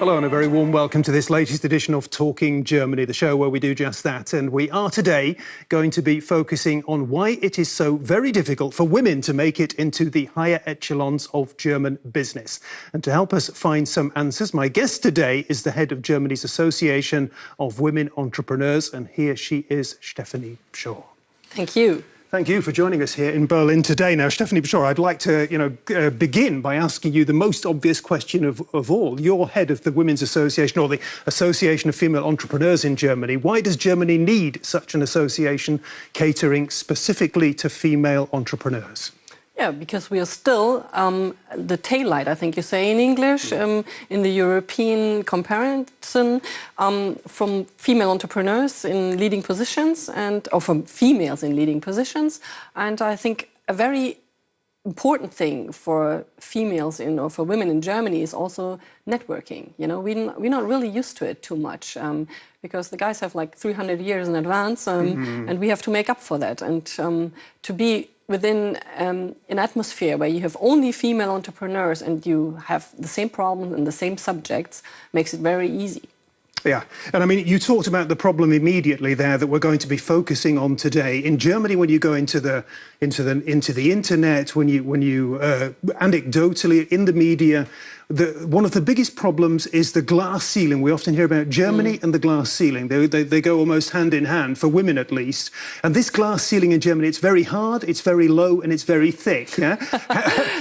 Hello and a very warm welcome to this latest edition of Talking Germany, the show where we do just that. And we are today going to be focusing on why it is so very difficult for women to make it into the higher echelons of German business. And to help us find some answers, my guest today is the head of Germany's Association of Women Entrepreneurs, and here she is, Stephanie Bschorr. Thank you. Thank you for joining us here in Berlin today. Now, Stephanie Bschorr, I'd like to, begin by asking you the most obvious question of all. You're head of the Women's Association, or the Association of Female Entrepreneurs in Germany. Why does Germany need such an association catering specifically to female entrepreneurs? Yeah, because we are still the taillight, I think you say in English, in the European comparison from female entrepreneurs in leading positions or from females in leading positions. And I think a very important thing for females or for women in Germany is also networking. You know, we're not really used to it too much because the guys have like 300 years in advance and we have to make up for that. And to be within an atmosphere where you have only female entrepreneurs and you have the same problems and the same subjects makes it very easy. Yeah, and I mean, you talked about the problem immediately there that we're going to be focusing on today. In Germany, when you go into the internet, when you anecdotally in the media, one of the biggest problems is the glass ceiling. We often hear about Germany and the glass ceiling. They go almost hand in hand, for women at least. And this glass ceiling in Germany, it's very hard, it's very low, and it's very thick. Yeah?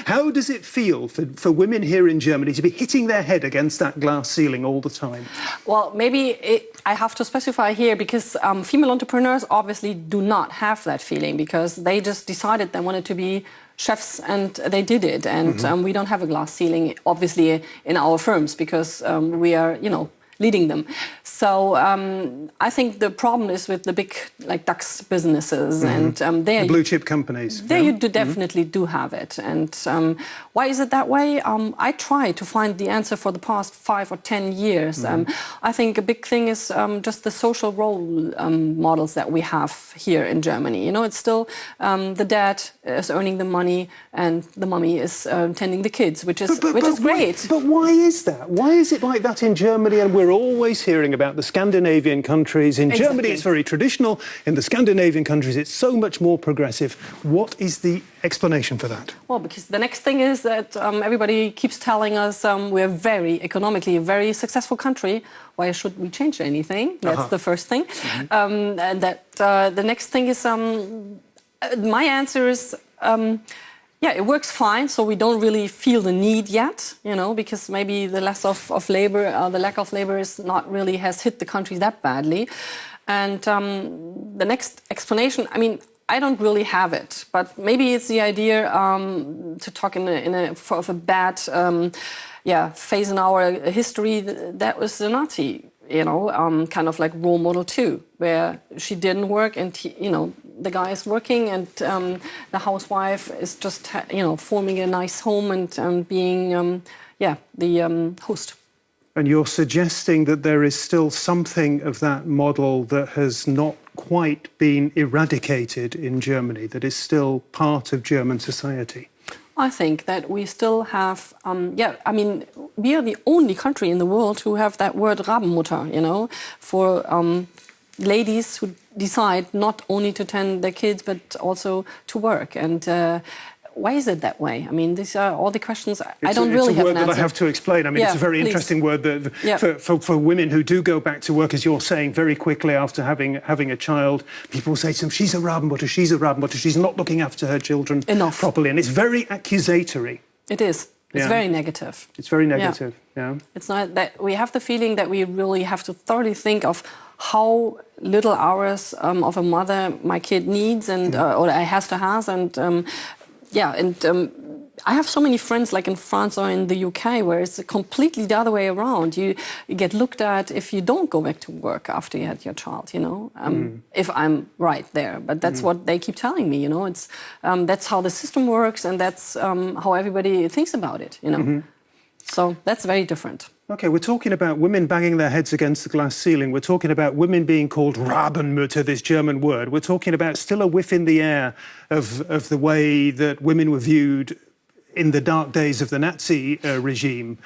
How does it feel for women here in Germany to be hitting their head against that glass ceiling all the time? Well, maybe I have to specify here because female entrepreneurs obviously do not have that feeling because they just decided they wanted to be chefs and they did it. And we don't have a glass ceiling, obviously, in our firms because we are, leading them. So I think the problem is with the big, like DAX businesses and the blue chip companies. There you definitely do have it. And why is it that way? I try to find the answer for the past 5 or 10 years. I think a big thing is just the social role models that we have here in Germany. You know, it's still the dad is earning the money and the mummy is tending the kids, which is great. But why is that? Why is it like that in Germany? And we're always hearing about the Scandinavian countries. In Germany, it's very traditional. In the Scandinavian countries, it's so much more progressive. What is the explanation for that? Well, because the next thing is that everybody keeps telling us we're economically a very successful country. Why should we change anything? That's the first thing. And that the next thing is my answer is yeah, it works fine, so we don't really feel the need yet, because maybe the lack of labor is not really has hit the country that badly. And the next explanation, I mean, I don't really have it, but maybe it's the idea to talk in a bad phase in our history that was the Nazi, kind of like role model too, where she didn't work and the guy is working and the housewife is just forming a nice home and being the host. And you're suggesting that there is still something of that model that has not quite been eradicated in Germany, that is still part of German society? I think that we still have, I mean, we are the only country in the world who have that word Rabenmutter, for ladies who decide not only to tend their kids, but also to work. And why is it that way? I mean, these are all the questions I don't really have an answer. It's a word that I have to explain. I mean, it's a very interesting word that for women who do go back to work, as you're saying, very quickly after having a child, people say to them, she's a Rabenmutter, she's not looking after her children properly. And it's very accusatory. It is. It's very negative. It's very negative, yeah. It's not that we have the feeling that we really have to thoroughly think of how little hours of a mother my kid needs and or has to have, and I have so many friends like in France or in the UK where it's completely the other way around. You get looked at if you don't go back to work after you had your child, if I'm right there. But that's what they keep telling me, It's that's how the system works and that's how everybody thinks about it, So that's very different. OK, we're talking about women banging their heads against the glass ceiling. We're talking about women being called Rabenmutter, this German word. We're talking about still a whiff in the air of the way that women were viewed in the dark days of the Nazi regime.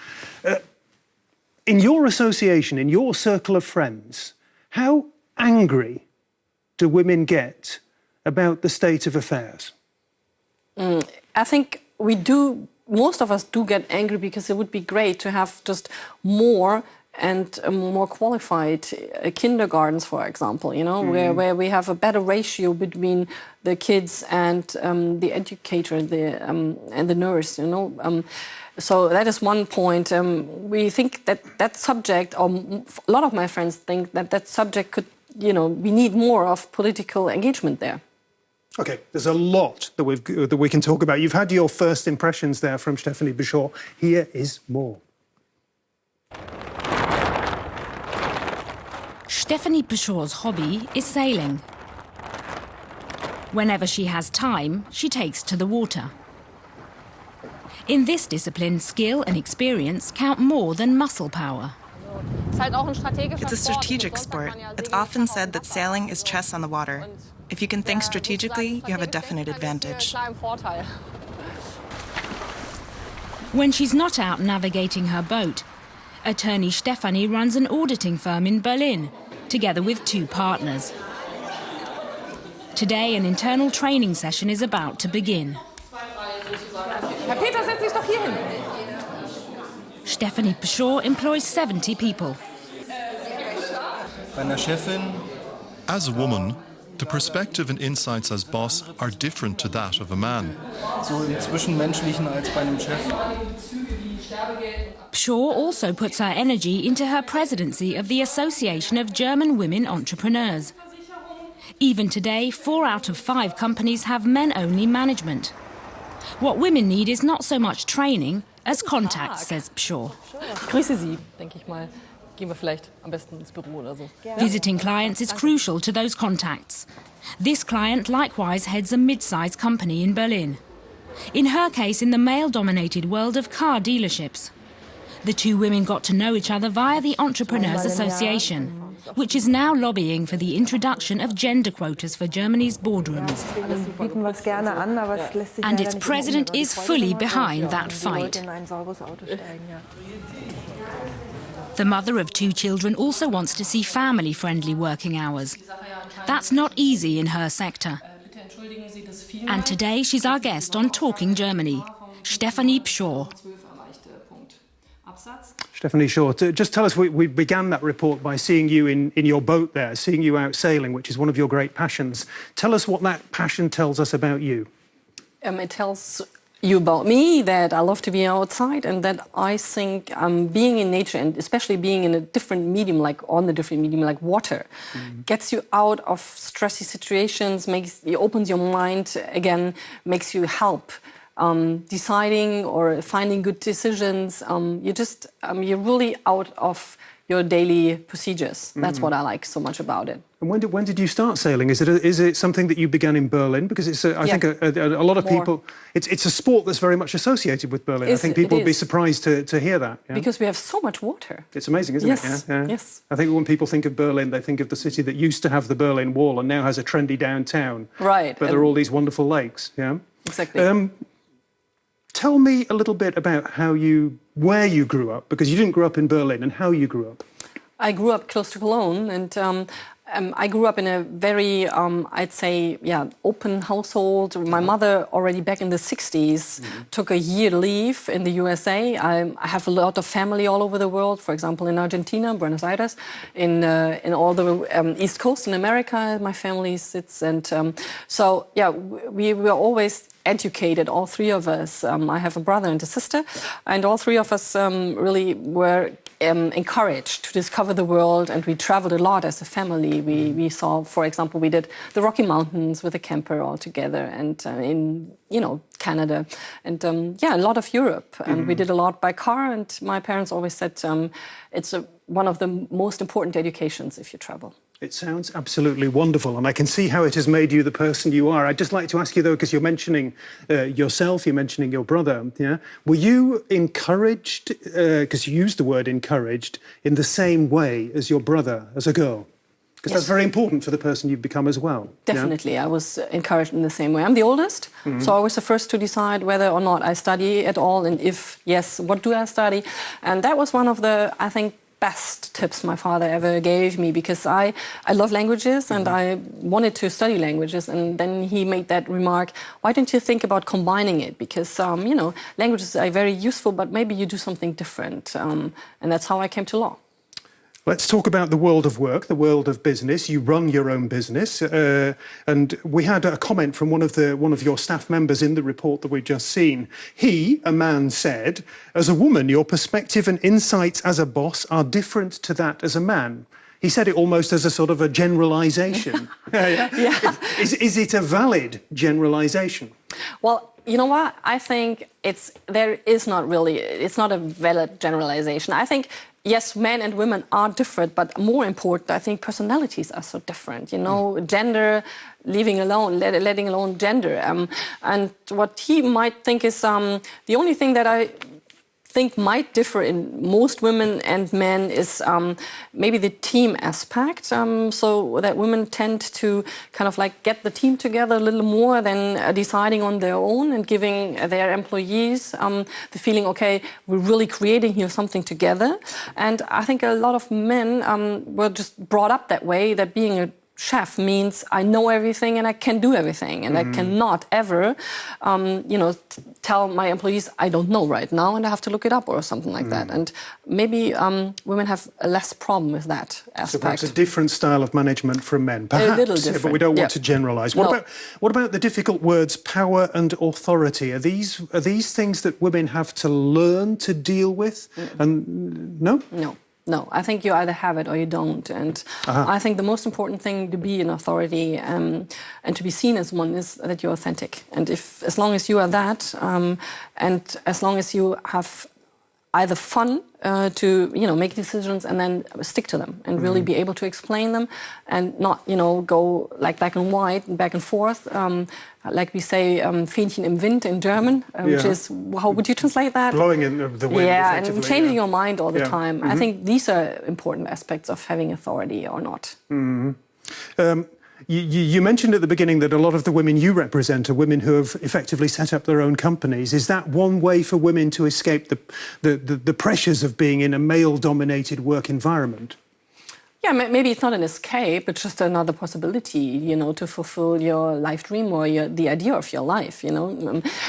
In your association, in your circle of friends, how angry do women get about the state of affairs? I think most of us do get angry because it would be great to have just more and more qualified kindergartens, for example, you know, where we have a better ratio between the kids and the educator and the nurse, you know. So that is one point. We think that subject, or a lot of my friends think that subject could, you know, we need more of political engagement there. OK, there's a lot that we can talk about. You've had your first impressions there from Stephanie Bschorr. Here is more. Stephanie Bschorr's hobby is sailing. Whenever she has time, she takes to the water. In this discipline, skill and experience count more than muscle power. It's a strategic sport. It's often said that sailing is chess on the water. If you can think strategically, you have a definite advantage. When she's not out navigating her boat, attorney Stephanie runs an auditing firm in Berlin, together with 2 partners. Today, an internal training session is about to begin. Herr Peter, setz dich doch hier hin. Stephanie Bschorr employs 70 people. As a woman, the perspective and insights as boss are different to that of a man. Bschorr also puts her energy into her presidency of the Association of German Women Entrepreneurs. Even today, 4 out of 5 companies have men-only management. What women need is not so much training as contacts, says Bschorr. Grüße Sie, denke ich mal. Gehen wir vielleicht am besten ins Büro oder so. Visiting clients is crucial to those contacts. This client likewise heads a mid-sized company in Berlin. In her case, in the male-dominated world of car dealerships. The 2 women got to know each other via the Entrepreneurs Association, which is now lobbying for the introduction of gender quotas for Germany's boardrooms. And its president is fully behind that fight. The mother of 2 children also wants to see family-friendly working hours. That's not easy in her sector. And today she's our guest on Talking Germany, Stephanie Bschorr. Stephanie Bschorr, just tell us, we began that report by seeing you in your boat there, seeing you out sailing, which is one of your great passions. Tell us what that passion tells us about you. It tells you about me, that I love to be outside, and that I think being in nature, and especially being in a different medium, like water, gets you out of stressy situations, opens your mind again, makes you help. Deciding or finding good decisions, you're really out of your daily procedures. That's what I like so much about it. And when did you start sailing? Is it something that you began in Berlin? Because it's I think a lot of people. It's a sport that's very much associated with Berlin. I think people would be surprised to hear that. Yeah? Because we have so much water. It's amazing, isn't it? Yeah? Yes. I think when people think of Berlin, they think of the city that used to have the Berlin Wall and now has a trendy downtown. Right. But there are all these wonderful lakes. Yeah. Exactly. Tell me a little bit about where you grew up, because you didn't grow up in Berlin, and how you grew up. I grew up close to Cologne, and I grew up in a very, I'd say, open household. My mother, already back in the 60s, took a year leave in the USA. I have a lot of family all over the world, for example, in Argentina, Buenos Aires, in all the East Coast in America, my family sits. And we were always educated, all 3 of us. I have a brother and a sister, and all 3 of us really were encouraged to discover the world, and we traveled a lot as a family. We saw, for example, we did the Rocky Mountains with a camper all together, and in Canada, and a lot of Europe. And we did a lot by car. And my parents always said it's one of the most important educations if you travel. It sounds absolutely wonderful, and I can see how it has made you the person you are. I'd just like to ask you, though, because you're mentioning yourself, you're mentioning your brother, yeah? Were you encouraged, because you used the word encouraged, in the same way as your brother, as a girl? Because that's very important for the person you've become as well. Definitely. Yeah? I was encouraged in the same way. I'm the oldest, so I was the first to decide whether or not I study at all, and if yes, what do I study? And that was one of the, I think, best tips my father ever gave me, because I love languages and I wanted to study languages, and then he made that remark, why don't you think about combining it, because you know, languages are very useful, but maybe you do something different, and that's how I came to law. Let's talk about the world of work, the world of business. You run your own business, and we had a comment from one of your staff members in the report that we've just seen. He, a man, said, "As a woman, your perspective and insights as a boss are different to that as a man." He said it almost as a sort of a generalisation. Yeah. Is it a valid generalisation? Well, you know what? I think it's not a valid generalization. I think, yes, men and women are different, but more important, I think personalities are so different. You know, gender, letting alone gender. And what he might think is the only thing that I think might differ in most women and men is maybe the team aspect, so that women tend to kind of like get the team together a little more than deciding on their own and giving their employees the feeling, okay, we're really creating here something together. And I think a lot of men were just brought up that way, that being a chef means I know everything and I can do everything, and I cannot ever, tell my employees I don't know right now and I have to look it up or something like that. And maybe women have a less problem with that aspect. So perhaps a different style of management from men, perhaps, a little different, but we don't want to generalise. What about the difficult words power and authority? Are these things that women have to learn to deal with? And no? No, I think you either have it or you don't. And I think the most important thing to be an authority and to be seen as one is that you're authentic. And as long as you are that, and as long as you have either fun to make decisions and then stick to them and really be able to explain them and not go like black and white and back and forth, like we say Fähnchen im Wind in German, which is, how would you translate that? Blowing in the wind. Yeah, and changing your mind all the time. I think these are important aspects of having authority or not. You mentioned at the beginning that a lot of the women you represent are women who have effectively set up their own companies. Is that one way for women to escape the pressures of being in a male-dominated work environment? Yeah, maybe it's not an escape, but just another possibility, to fulfill your life dream or the idea of your life,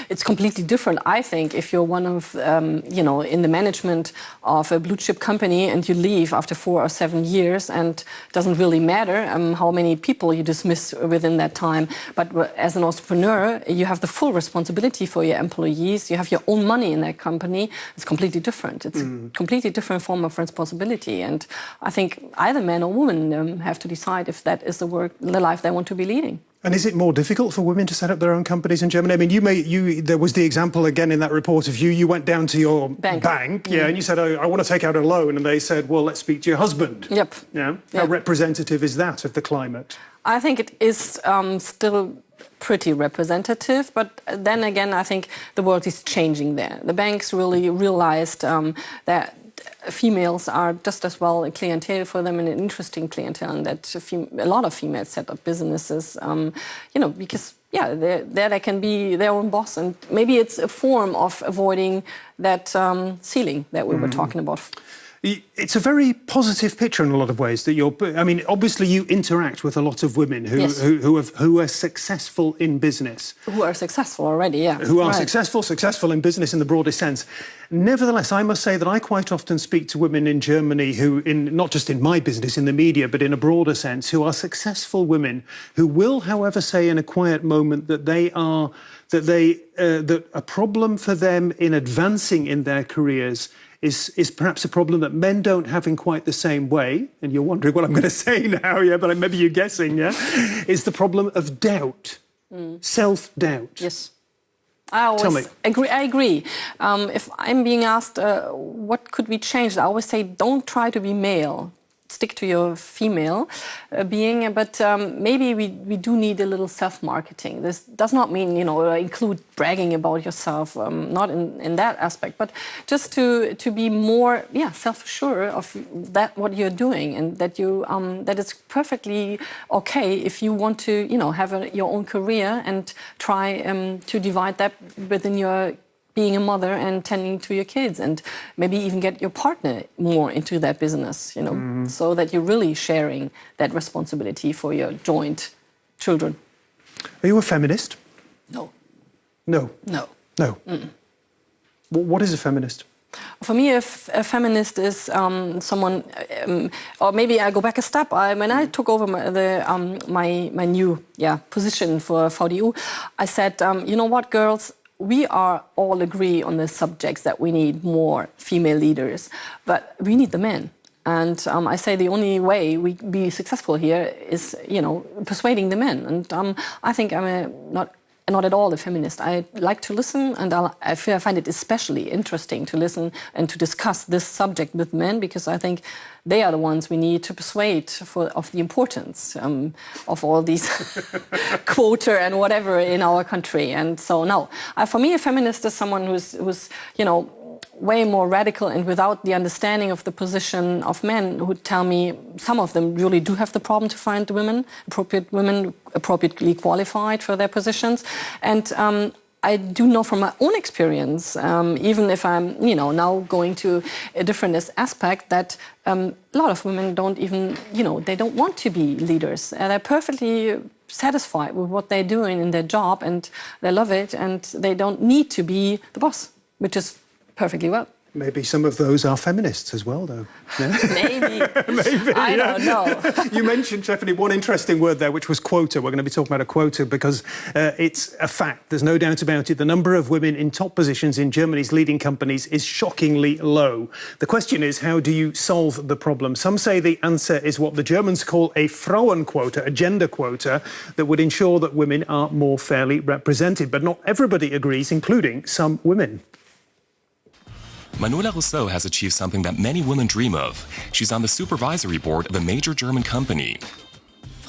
It's completely different, I think, if you're one of, in the management of a blue chip company and you leave after 4 or 7 years, and it doesn't really matter how many people you dismiss within that time. But as an entrepreneur, you have the full responsibility for your employees. You have your own money in that company. It's completely different. It's a completely different form of responsibility. And I think either men or women have to decide if that is the life they want to be leading. And is it more difficult for women to set up their own companies in Germany? I mean, there was the example again in that report of you went down to your bank and you said, I want to take out a loan, and they said, well, let's speak to your husband. Yep. Yeah. How representative is that of the climate? I think it is still pretty representative, but then again, I think the world is changing there. The banks really realized that females are just as well a clientele for them, and an interesting clientele, and that a lot of females set up businesses, because they can be their own boss, and maybe it's a form of avoiding that ceiling that we were talking about. It's a very positive picture in a lot of ways that obviously you interact with a lot of women who are successful in business. Who are successful already, yeah. Who are successful in business in the broadest sense. Nevertheless, I must say that I quite often speak to women in Germany who, not just in my business, in the media, but in a broader sense, who are successful women who will, however, say in a quiet moment that that a problem for them in advancing in their careers is perhaps a problem that men don't have in quite the same way, and you're wondering what I'm going to say now, but maybe you're guessing, is the problem of doubt, self-doubt. Yes. I always agree. If I'm being asked what could we change, I always say don't try to be male. stick to your female being, but maybe we do need a little self-marketing. This does not mean, include bragging about yourself, not in that aspect, but just to be more, self-assured of that what you're doing, and that that it's perfectly okay if you want to, have your own career and try to divide that within your being a mother and tending to your kids, and maybe even get your partner more into that business, so that you're really sharing that responsibility for your joint children. Are you a feminist? No. No? No. No. What is a feminist? For me, a feminist is someone, or maybe I go back a step. When I took over my new position for VdU, I said, you know what, girls, we all agree on the subjects that we need more female leaders, but we need the men. And I say the only way we be successful here is, persuading the men. And I think I'm not at all a feminist. I like to listen, and I find it especially interesting to listen and to discuss this subject with men, because I think they are the ones we need to persuade of the importance of all these quota and whatever in our country. And so, no, for me, a feminist is someone who's way more radical and without the understanding of the position of men, who tell me some of them really do have the problem to find women appropriately qualified for their positions. And I do know from my own experience, even if I'm, now going to a different aspect, that a lot of women don't even, they don't want to be leaders. They're perfectly satisfied with what they're doing in their job, and they love it, and they don't need to be the boss, which is perfectly well. Maybe some of those are feminists as well, though. Yeah? Maybe. Maybe. I don't know. You mentioned, Stephanie, one interesting word there, which was quota. We're going to be talking about a quota because it's a fact. There's no doubt about it. The number of women in top positions in Germany's leading companies is shockingly low. The question is, how do you solve the problem? Some say the answer is what the Germans call a Frauenquota, a gender quota, that would ensure that women are more fairly represented. But not everybody agrees, including some women. Manuela Rousseau has achieved something that many women dream of. She's on the supervisory board of a major German company.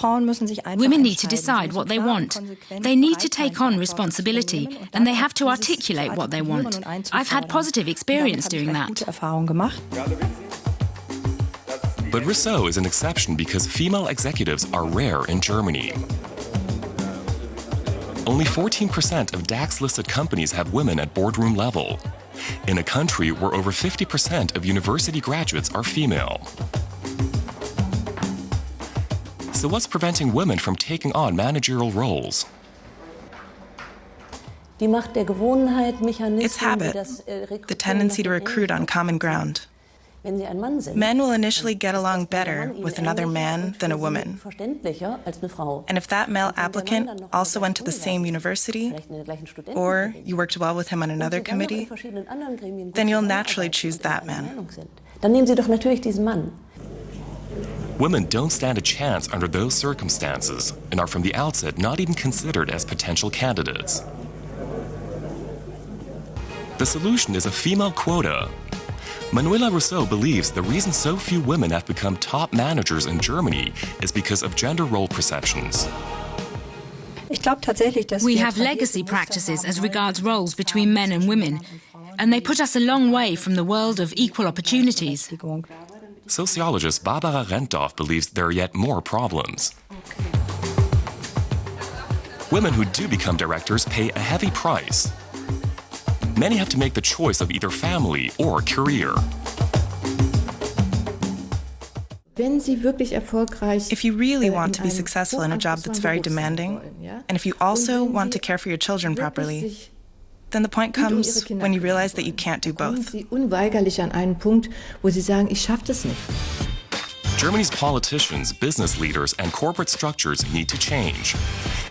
Women need to decide what they want. They need to take on responsibility, and they have to articulate what they want. I've had positive experience doing that. But Rousseau is an exception because female executives are rare in Germany. Only 14% of DAX-listed companies have women at boardroom level, in a country where over 50% of university graduates are female. So what's preventing women from taking on managerial roles? It's habit, the tendency to recruit on common ground. Men will initially get along better with another man than a woman. And if that male applicant also went to the same university, or you worked well with him on another committee, then you'll naturally choose that man. Women don't stand a chance under those circumstances and are from the outset not even considered as potential candidates. The solution is a female quota. Manuela Rousseau believes the reason so few women have become top managers in Germany is because of gender role perceptions. We have legacy practices as regards roles between men and women, and they put us a long way from the world of equal opportunities. Sociologist Barbara Rentdorf believes there are yet more problems. Women who do become directors pay a heavy price. Many have to make the choice of either family or career. If you really want to be successful in a job that's very demanding, and if you also want to care for your children properly, then the point comes when you realize that you can't do both. Germany's politicians, business leaders, and corporate structures need to change.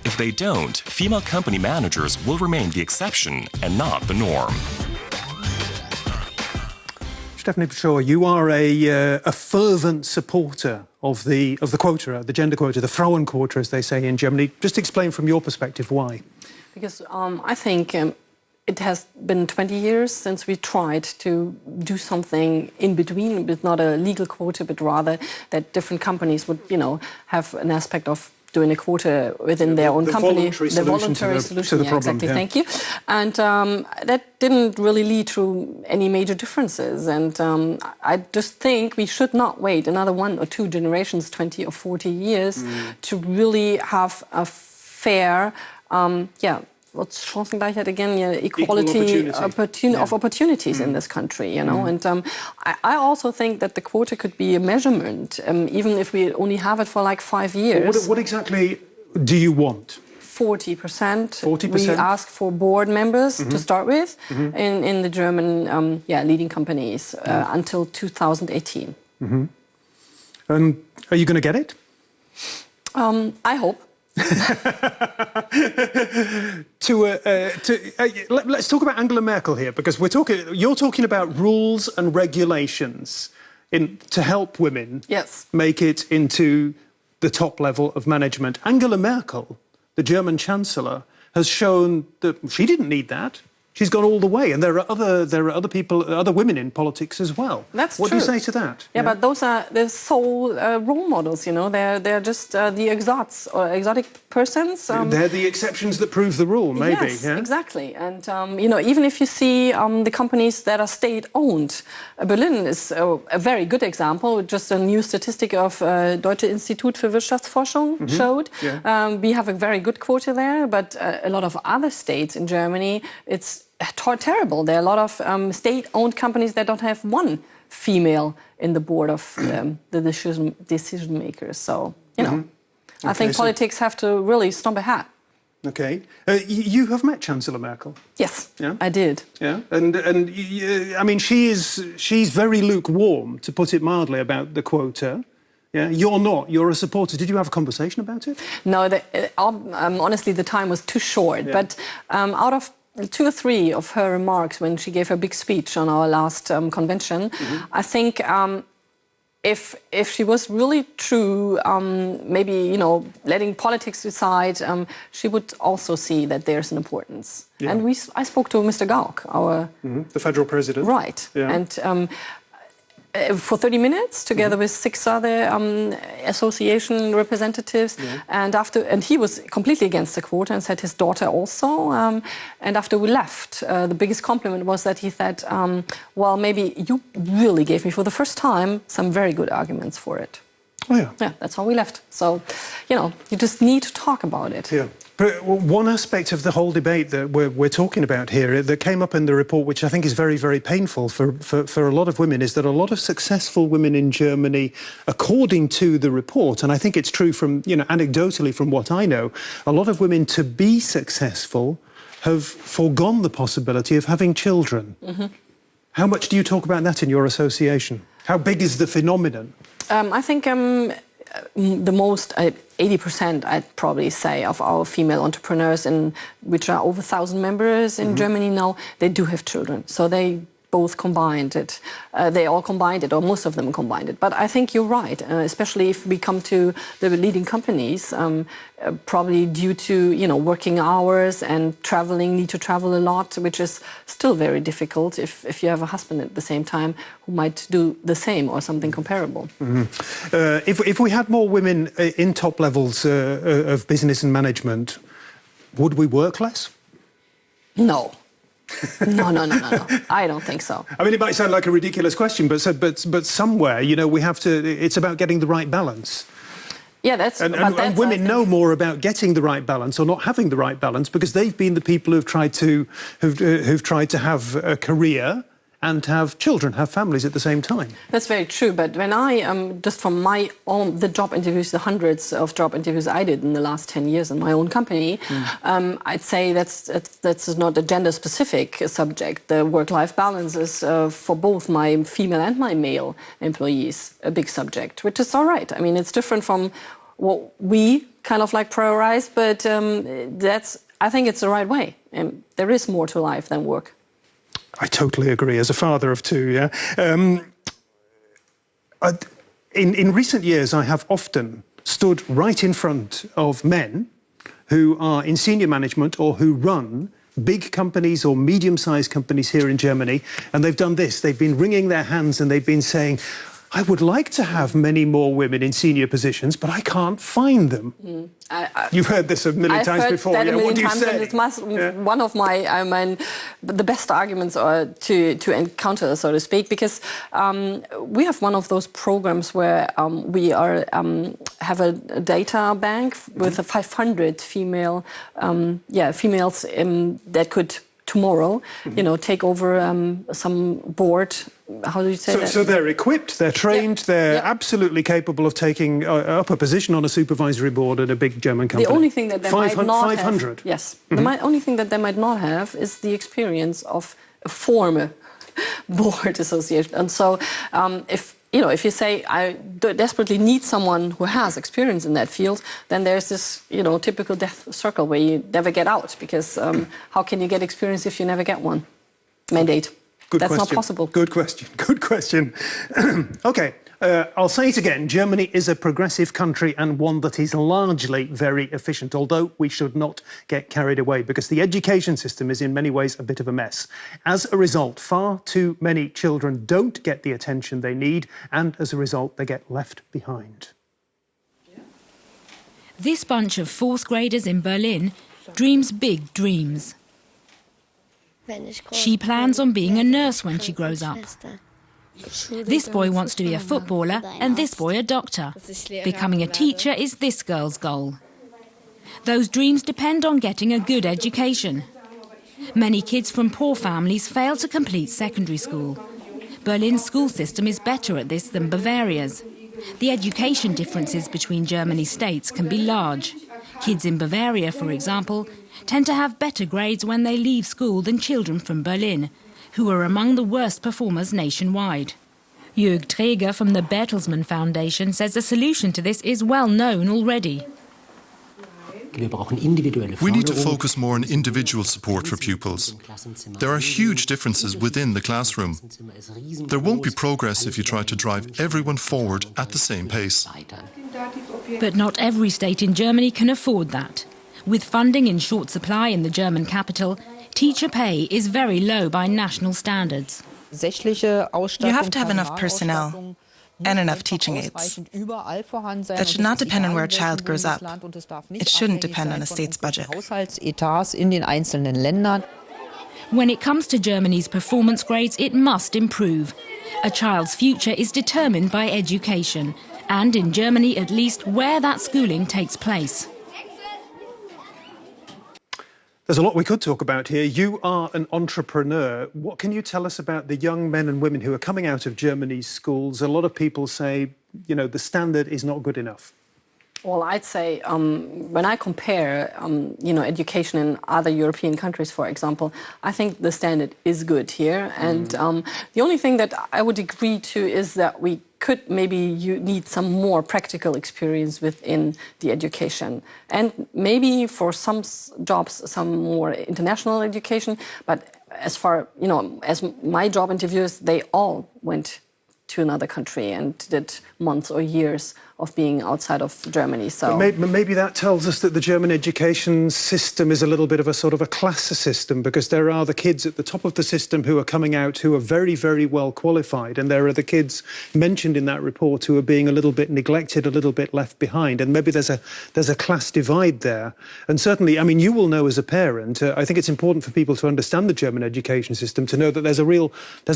If they don't, female company managers will remain the exception and not the norm. Stephanie Bschorr, you are a fervent supporter of the quota, the gender quota, the Frauenquota, as they say in Germany. Just explain from your perspective why. Because I think it has been 20 years since we tried to do something in between, with not a legal quota, but rather that different companies would, have an aspect of doing a quota within their own company. The voluntary solution to the problem, exactly. Yeah. Thank you. And that didn't really lead to any major differences. And I just think we should not wait another 1 or 2 generations, 20 or 40 years, to really have a fair, what's Chancengleichheit again? Equality of opportunities in this country, And I also think that the quota could be a measurement, even if we only have it for like 5 years. What exactly do you want? 40%. 40%. We ask for board members to start with in the German leading companies until 2018. And are you going to get it? I hope. Let's talk about Angela Merkel here, because you're talking about rules and regulations to help women make it into the top level of management. Angela Merkel, the German Chancellor, has shown that she didn't need that. She's gone all the way, and there are other people, other women in politics as well. That's what true. do you say to that? Yeah, but those are the sole role models. They're just the exotic persons. They're the exceptions that prove the rule, maybe. Yes, exactly. And even if you see the companies that are state-owned, Berlin is a very good example. Just a new statistic of Deutsche Institut für Wirtschaftsforschung showed. Yeah. We have a very good quota there, but a lot of other states in Germany, it's terrible. There are a lot of state-owned companies that don't have one female in the board of the decision makers. So, I think politics have to really stomp a hat. Okay. You have met Chancellor Merkel? Yes, I did. Yeah, and I mean, she's very lukewarm, to put it mildly, about the quota. Yeah, you're not. You're a supporter. Did you have a conversation about it? No, honestly, the time was too short. Yeah. But out of 2 or 3 of her remarks when she gave her big speech on our last convention, I think if she was really true, maybe letting politics aside, she would also see that there's an importance. Yeah. And I spoke to Mr. Gauck, our the federal president, right? Yeah. And for 30 minutes, together with 6 other association representatives, and he was completely against the quota and said his daughter also. And after we left, the biggest compliment was that he said, "Well, maybe you really gave me for the first time some very good arguments for it." Oh yeah. Yeah, that's how we left. So, you just need to talk about it. Yeah. But one aspect of the whole debate that we're talking about here that came up in the report, which I think is very, very painful for a lot of women, is that a lot of successful women in Germany, according to the report, and I think it's true from, anecdotally from what I know, a lot of women, to be successful, have foregone the possibility of having children. How much do you talk about that in your association? How big is the phenomenon? I think the most 80%, I'd probably say, of our female entrepreneurs, which are over 1,000 members in Germany now, they do have children. So they both combined it. They all combined it, or most of them combined it. But I think you're right, especially if we come to the leading companies, probably due to working hours and need to travel a lot, which is still very difficult if you have a husband at the same time who might do the same or something comparable. If we had more women in top levels of business and management, would we work less? No. No. I don't think so. I mean, it might sound like a ridiculous question, but somewhere, we have to. It's about getting the right balance. Yeah, that's. And women know more about getting the right balance or not having the right balance because they've been the people who've tried to have a career and have children, have families at the same time. That's very true. But when I, just from my own, the job interviews, the hundreds of job interviews I did in the last 10 years in my own company, I'd say that's not a gender-specific subject. The work-life balance is, for both my female and my male employees, a big subject, which is all right. I mean, it's different from what we kind of prioritize, but I think it's the right way. And there is more to life than work. I totally agree, as a father of 2, yeah. In recent years, I have often stood right in front of men who are in senior management or who run big companies or medium-sized companies here in Germany, and they've done this. They've been wringing their hands and they've been saying, I would like to have many more women in senior positions, but I can't find them. You've heard this a million times before. I've heard that a million what do you times, say? and it's one of my, the best arguments to encounter, so to speak, because we have one of those programs where we have a data bank with 500 females that could tomorrow, take over some board. How do you say that? So they're equipped, they're trained, they're absolutely capable of taking up a position on a supervisory board at a big German company. The only thing that they might not 500. have, yes, the only thing that they might not have is the experience of a former board association. And so, if you say I desperately need someone who has experience in that field, then there's this, typical death circle where you never get out, because how can you get experience if you never get one? Mandate. That's not possible. Good question. OK, I'll say it again. Germany is a progressive country and one that is largely very efficient, although we should not get carried away, because the education system is in many ways a bit of a mess. As a result, far too many children don't get the attention they need, and as a result, they get left behind. This bunch of fourth graders in Berlin dreams big dreams. She plans on being a nurse when she grows up. This boy wants to be a footballer and this boy a doctor. Becoming a teacher is this girl's goal. Those dreams depend on getting a good education. Many kids from poor families fail to complete secondary school. Berlin's school system is better at this than Bavaria's. The education differences between Germany's states can be large. Kids in Bavaria, for example, tend to have better grades when they leave school than children from Berlin, who are among the worst performers nationwide. Jörg Träger from the Bertelsmann Foundation says the solution to this is well known already. We need to focus more on individual support for pupils. There are huge differences within the classroom. There won't be progress if you try to drive everyone forward at the same pace. But not every state in Germany can afford that. With funding in short supply in the German capital, teacher pay is very low by national standards. You have to have enough personnel and enough teaching aides. That should not depend on where a child grows up. It shouldn't depend on a state's budget. When it comes to Germany's performance grades, it must improve. A child's future is determined by education, and in Germany at least, where that schooling takes place. There's a lot we could talk about here. You are an entrepreneur. What can you tell us about the young men and women who are coming out of Germany's schools? A lot of people say, the standard is not good enough. Well, I'd say when I compare, education in other European countries, for example, I think the standard is good here. And the only thing that I would agree to is that we could you need some more practical experience within the education. And maybe for some jobs, some more international education. But as far, as my job interviewers, they all went to another country and did months or years of being outside of Germany. So maybe that tells us that the German education system is a little bit of a sort of a class system, because there are the kids at the top of the system who are coming out who are very, very well qualified, and there are the kids mentioned in that report who are being a little bit neglected, a little bit left behind, and maybe there's a class divide there. And certainly, you will know as a parent, I think it's important for people to understand the German education system, to know that there's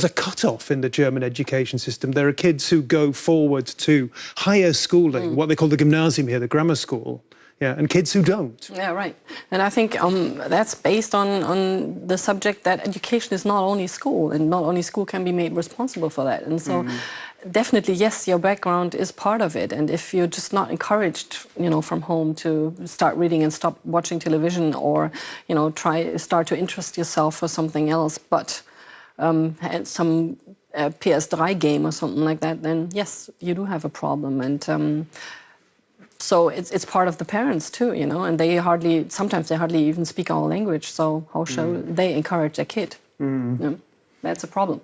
a cut-off in the German education system. There are kids who go forward to higher schooling, what they call the gymnasium here, the grammar school, and kids who don't. Yeah, right. And I think that's based on the subject that education is not only school, and not only school can be made responsible for that. And so definitely, yes, your background is part of it. And if you're just not encouraged, from home to start reading and stop watching television, or, start to interest yourself for something else, but some PS3 game or something like that, then yes, you do have a problem. And so it's part of the parents too, and sometimes they hardly even speak our language. So how shall they encourage their kid? That's a problem.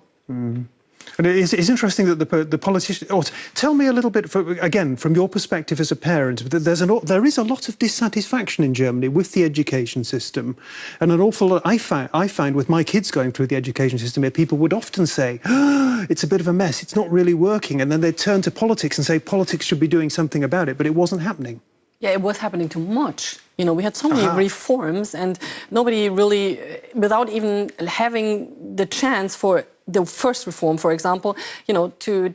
And it's interesting that the politicians... Or tell me a little bit, again, from your perspective as a parent, there is a lot of dissatisfaction in Germany with the education system. And an awful lot... I find with my kids going through the education system, people would often say, oh, it's a bit of a mess, it's not really working. And then they'd turn to politics and say politics should be doing something about it, but it wasn't happening. Yeah, it was happening too much. You know, we had so many reforms and nobody really, without even having the chance for the first reform, for example, you know, to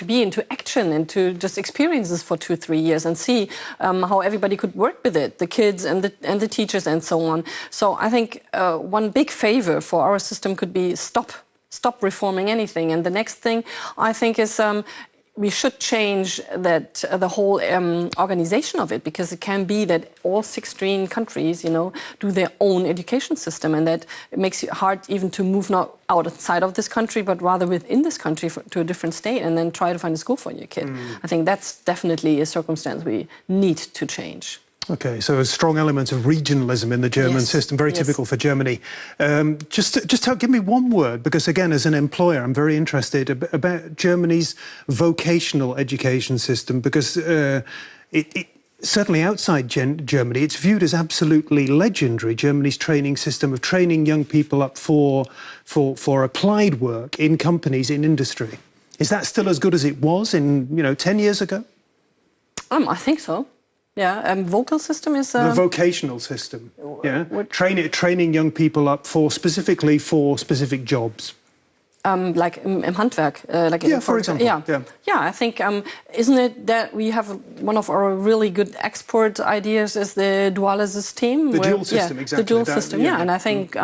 be into action and to just experience this for 2-3 years and see how everybody could work with it, the kids and the teachers and so on. So I think one big favor for our system could be stop reforming anything. And the next thing I think is we should change that the whole organization of it, because it can be that all 16 countries, you know, do their own education system, and that it makes it hard even to move not outside of this country, but rather within this country to a different state, and then try to find a school for your kid. I think that's definitely a circumstance we need to change. Okay, so a strong element of regionalism in the German system, very typical for Germany. Just give me one word, because again, as an employer, I'm very interested about Germany's vocational education system, because certainly outside Germany, it's viewed as absolutely legendary, Germany's training system of training young people up for applied work in companies, in industry. Is that still as good as it was in, 10 years ago? I think so. Yeah, vocal system is... The vocational system, yeah. Training young people up specifically for specific jobs. Like im Handwerk, for example. Yeah, I think, isn't it that we have one of our really good export ideas is the duale system? The dual system, exactly. The dual system, and I think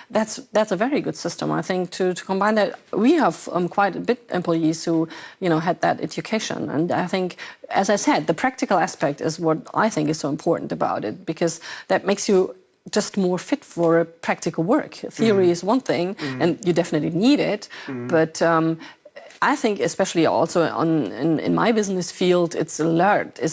that's a very good system. I think to combine that, we have quite a bit employees who, had that education. And I think, as I said, the practical aspect is what I think is so important about it, because that makes you just more fit for practical work. Theory is one thing, and you definitely need it, but I think especially also in my business field, it's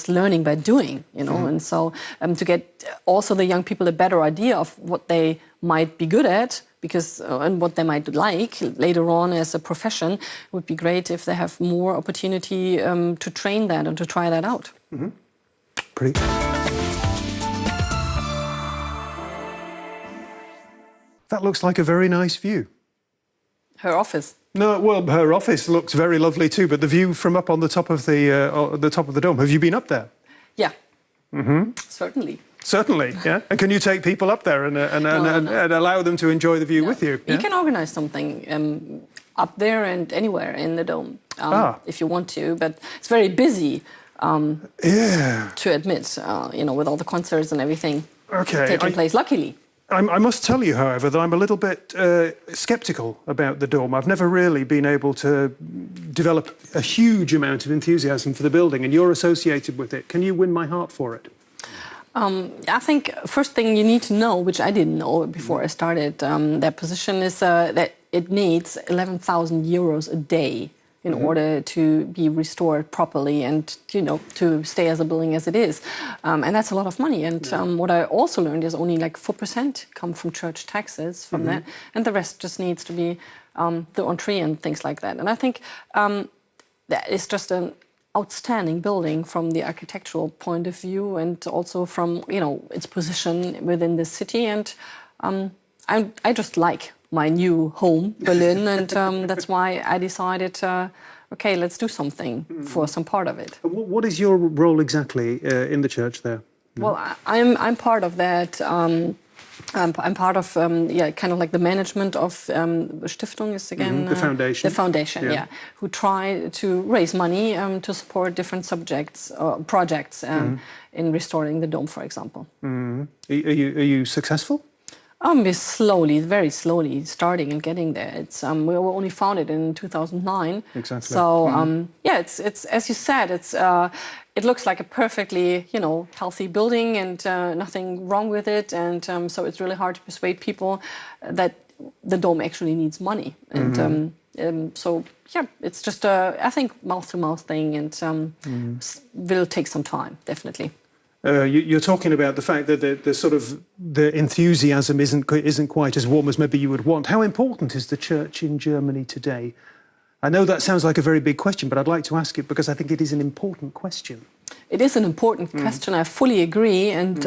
learning by doing, and so to get also the young people a better idea of what they might be good at, because and what they might like later on as a profession, it would be great if they have more opportunity to train that and to try that out. Pretty. That looks like a very nice view. Her office? No, well, her office looks very lovely too, but the view from up on the top of the dome. Have you been up there? Yeah. Certainly. Certainly, yeah. And can you take people up there and allow them to enjoy the view with you? Yeah? You can organise something up there and anywhere in the dome if you want to, but it's very busy. To admit, with all the concerts and everything taking place. Luckily. I must tell you, however, that I'm a little bit sceptical about the dome. I've never really been able to develop a huge amount of enthusiasm for the building, and you're associated with it. Can you win my heart for it? I think first thing you need to know, which I didn't know before I started that position, is that it needs 11,000 euros a day in order to be restored properly and, to stay as a building as it is. And that's a lot of money. And what I also learned is only like 4% come from church taxes from that. And the rest just needs to be the entree and things like that. And I think that is just an outstanding building from the architectural point of view and also from, its position within the city. And I just like my new home, Berlin, and that's why I decided, okay, let's do something for some part of it. What is your role exactly in the church there? Well, I'm part of that. I'm part of, kind of like the management of Stiftung is again... the foundation. The foundation, who try to raise money to support different subjects, projects in restoring the dome, for example. Are you successful? We're slowly, very slowly starting and getting there. It's we were only founded in 2009. Exactly. So it's as you said, it looks like a perfectly healthy building and nothing wrong with it. And so it's really hard to persuade people that the dome actually needs money. And so it's just I think mouth-to-mouth thing, and will take some time, definitely. You're talking about the fact that the enthusiasm isn't quite as warm as maybe you would want. How important is the church in Germany today? I know that sounds like a very big question, but I'd like to ask it because I think it is an important question. It is an important question. I fully agree, and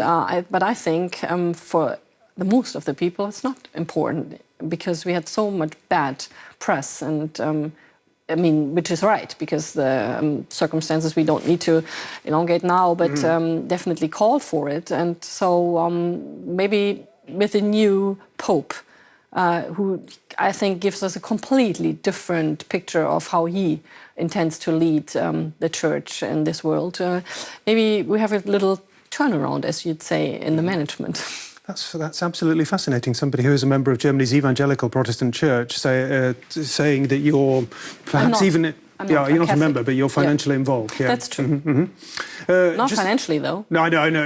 but I think for the most of the people, it's not important because we had so much bad press, and I mean, which is right because the circumstances we don't need to elongate now, but definitely call for it, and so maybe with a new Pope. Who I think gives us a completely different picture of how he intends to lead the church in this world. Maybe we have a little turnaround, as you'd say, in the management. That's absolutely fascinating. Somebody who is a member of Germany's evangelical Protestant church saying that you're perhaps even... You're not a member, but you're financially involved. Yeah. That's true. Not financially, though. No, I know.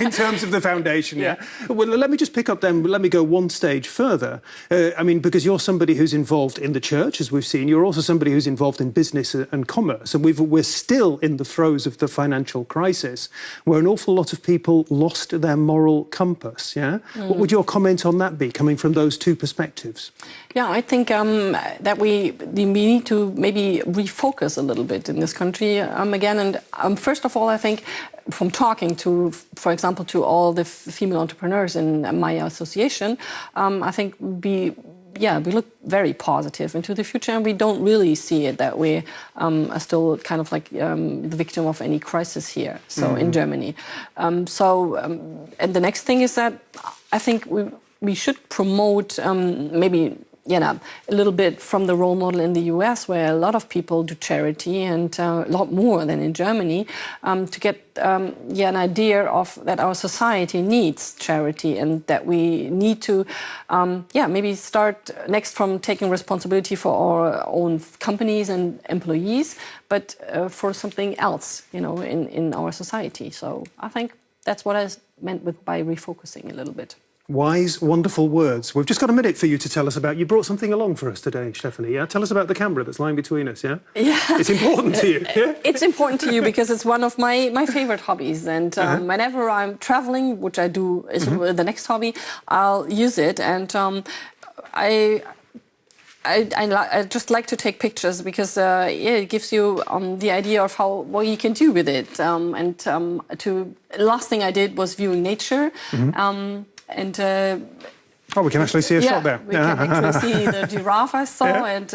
In terms of the foundation, yeah. Well, let me just pick up then. Let me go one stage further. I mean, because you're somebody who's involved in the church, as we've seen. You're also somebody who's involved in business and commerce. And we're still in the throes of the financial crisis, where an awful lot of people lost their moral compass, yeah? What would your comment on that be, coming from those two perspectives? Yeah, I think that we need to maybe refocus a little bit in this country again. And first of all, I think from talking to, for example, to all the female entrepreneurs in my association, I think we look very positive into the future, and we don't really see it that we are still kind of like the victim of any crisis here. So in Germany, and the next thing is that I think we should promote maybe. A little bit from the role model in the US, where a lot of people do charity and a lot more than in Germany, to get an idea of that our society needs charity and that we need to, maybe start next from taking responsibility for our own companies and employees, but for something else, in our society. So I think that's what I meant by refocusing a little bit. Wise, wonderful words. We've just got a minute for you to tell us about... You brought something along for us today, Stephanie, yeah? Tell us about the camera that's lying between us, yeah? Yeah. It's important to you, yeah? It's important to you because it's one of my favourite hobbies. And whenever I'm travelling, which I do is the next hobby, I'll use it. And I just like to take pictures because it gives you the idea of what you can do with it. Last thing I did was viewing nature. We can actually see a shot there. We can actually see the giraffe I saw, and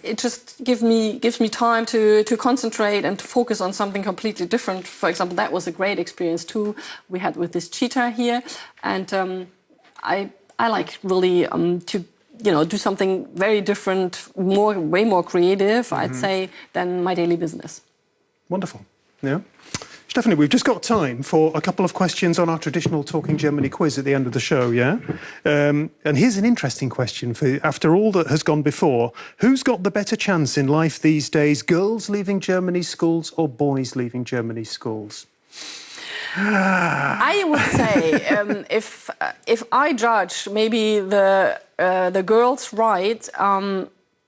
it just gives me time to concentrate and to focus on something completely different. For example, that was a great experience too we had with this cheetah here, and I like really to do something very different, way more creative, I'd say, than my daily business. Wonderful. Yeah. Stephanie, we've just got time for a couple of questions on our traditional Talking Germany quiz at the end of the show, yeah? And here's an interesting question for you. After all that has gone before, who's got the better chance in life these days, girls leaving Germany's schools or boys leaving Germany's schools? I would say if I judge maybe the girls' right,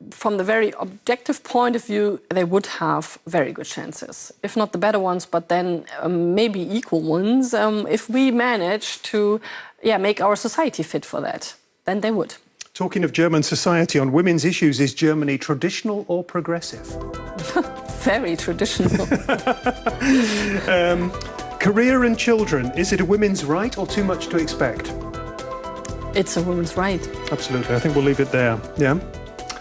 from the very objective point of view, they would have very good chances. If not the better ones, but then maybe equal ones. If we manage to make our society fit for that, then they would. Talking of German society on women's issues, is Germany traditional or progressive? Very traditional. Career and children, is it a women's right or too much to expect? It's a woman's right. Absolutely. I think we'll leave it there. Yeah.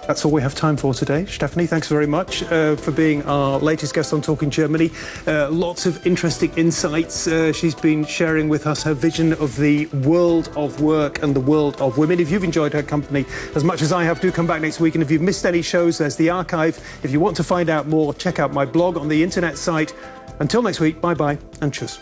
That's all we have time for today. Stephanie, thanks very much for being our latest guest on Talking Germany. Lots of interesting insights. She's been sharing with us her vision of the world of work and the world of women. If you've enjoyed her company as much as I have, do come back next week. And if you've missed any shows, there's the archive. If you want to find out more, check out my blog on the internet site. Until next week, bye-bye and tschüss.